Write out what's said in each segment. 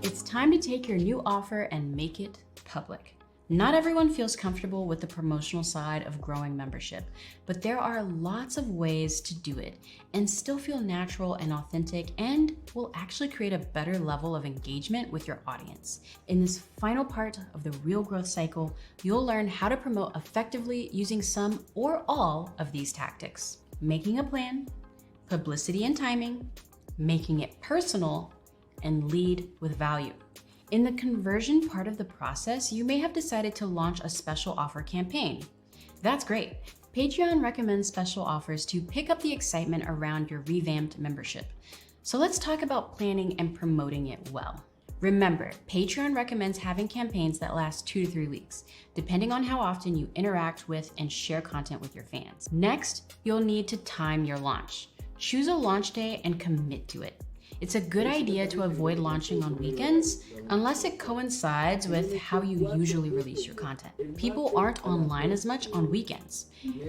It's time to take your new offer and make it public. Not everyone feels comfortable with the promotional side of growing membership, but there are lots of ways to do it and still feel natural and authentic, and will actually create a better level of engagement with your audience. In this final part of the Real Growth Cycle, you'll learn how to promote effectively using some or all of these tactics: making a plan, publicity and timing, making it personal, and lead with value. In the conversion part of the process, you may have decided to launch a special offer campaign. That's great. Patreon recommends special offers to pick up the excitement around your revamped membership. So let's talk about planning and promoting it well. Remember, Patreon recommends having campaigns that last 2 to 3 weeks, depending on how often you interact with and share content with your fans. Next, you'll need to time your launch. Choose a launch day and commit to it. It's a good idea to avoid launching on weekends unless it coincides with how you usually release your content. People aren't online as much on weekends.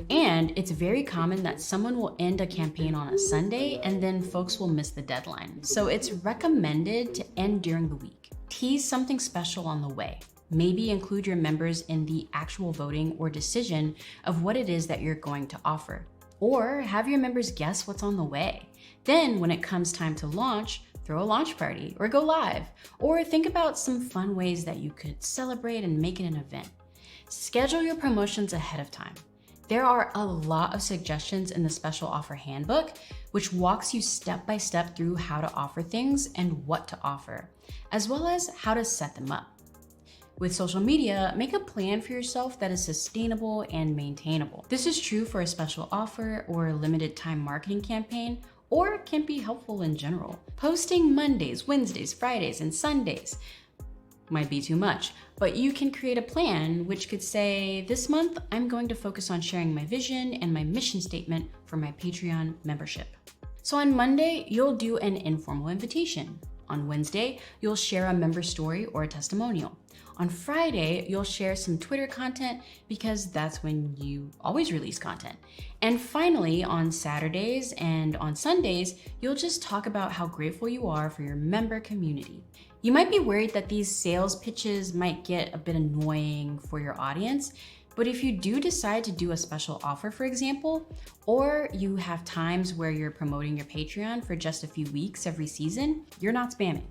And it's very common that someone will end a campaign on a Sunday and then folks will miss the deadline. So it's recommended to end during the week. Tease something special on the way. Maybe include your members in the actual voting or decision of what it is that you're going to offer. Or have your members guess what's on the way. Then when it comes time to launch, throw a launch party or go live, or think about some fun ways that you could celebrate and make it an event. Schedule your promotions ahead of time. There are a lot of suggestions in the Special Offer Handbook, which walks you step by step through how to offer things and what to offer, as well as how to set them up. With social media, make a plan for yourself that is sustainable and maintainable. This is true for a special offer or a limited time marketing campaign, or can be helpful in general. Posting Mondays, Wednesdays, Fridays, and Sundays might be too much, but you can create a plan which could say, this month I'm going to focus on sharing my vision and my mission statement for my Patreon membership. So on Monday, you'll do an informal invitation. On Wednesday, you'll share a member story or a testimonial. On Friday, you'll share some Twitter content because that's when you always release content. And finally, on Saturdays and on Sundays, you'll just talk about how grateful you are for your member community. You might be worried that these sales pitches might get a bit annoying for your audience, but if you do decide to do a special offer, for example, or you have times where you're promoting your Patreon for just a few weeks every season, you're not spamming.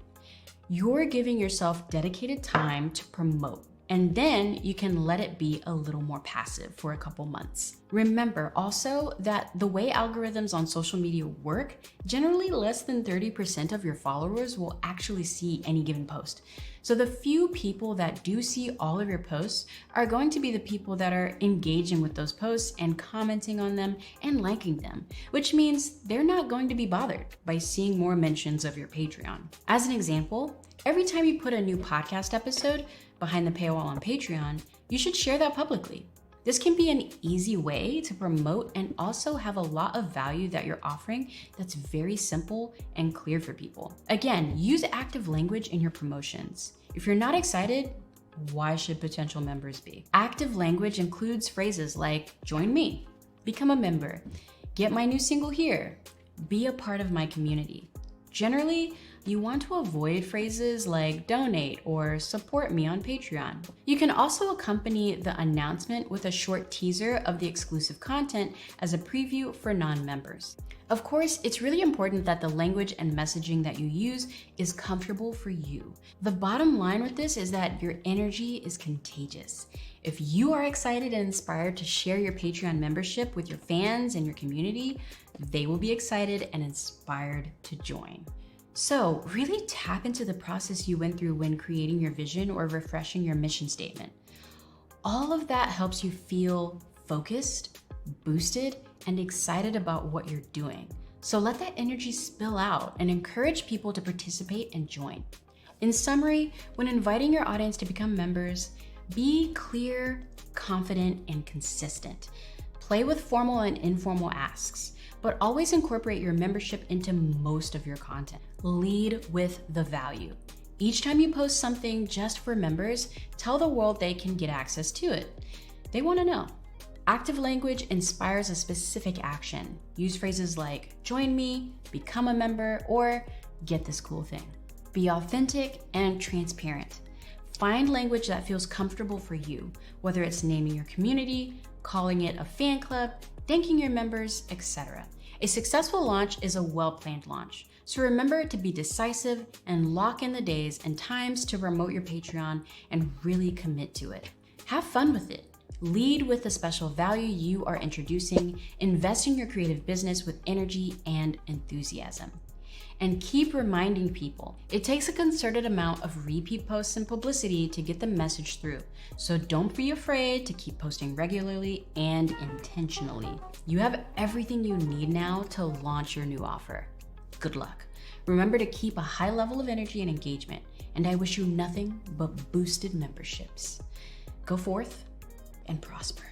You're giving yourself dedicated time to promote, and then you can let it be a little more passive for a couple months. Remember also that the way algorithms on social media work, generally less than 30% of your followers will actually see any given post. So the few people that do see all of your posts are going to be the people that are engaging with those posts and commenting on them and liking them, which means they're not going to be bothered by seeing more mentions of your Patreon. As an example, every time you put a new podcast episode behind the paywall on Patreon, you should share that publicly. This can be an easy way to promote and also have a lot of value that you're offering that's very simple and clear for people. Again, use active language in your promotions. If you're not excited, why should potential members be? Active language includes phrases like, join me, become a member, get my new single here, be a part of my community. Generally, you want to avoid phrases like donate or support me on Patreon. You can also accompany the announcement with a short teaser of the exclusive content as a preview for non-members. Of course, it's really important that the language and messaging that you use is comfortable for you. The bottom line with this is that your energy is contagious. If you are excited and inspired to share your Patreon membership with your fans and your community, they will be excited and inspired to join. So really tap into the process you went through when creating your vision or refreshing your mission statement. All of that helps you feel focused, boosted, and excited about what you're doing. So let that energy spill out and encourage people to participate and join. In summary, when inviting your audience to become members, be clear, confident, and consistent. Play with formal and informal asks, but always incorporate your membership into most of your content. Lead with the value. Each time you post something just for members, tell the world they can get access to it. They want to know. Active language inspires a specific action. Use phrases like join me, become a member, or get this cool thing. Be authentic and transparent. Find language that feels comfortable for you, whether it's naming your community, calling it a fan club, thanking your members, etc. A successful launch is a well-planned launch. So remember to be decisive and lock in the days and times to promote your Patreon and really commit to it. Have fun with it. Lead with the special value you are introducing. Invest in your creative business with energy and enthusiasm. And keep reminding people. It takes a concerted amount of repeat posts and publicity to get the message through. So don't be afraid to keep posting regularly and intentionally. You have everything you need now to launch your new offer. Good luck. Remember to keep a high level of energy and engagement, and I wish you nothing but boosted memberships. Go forth and prosper.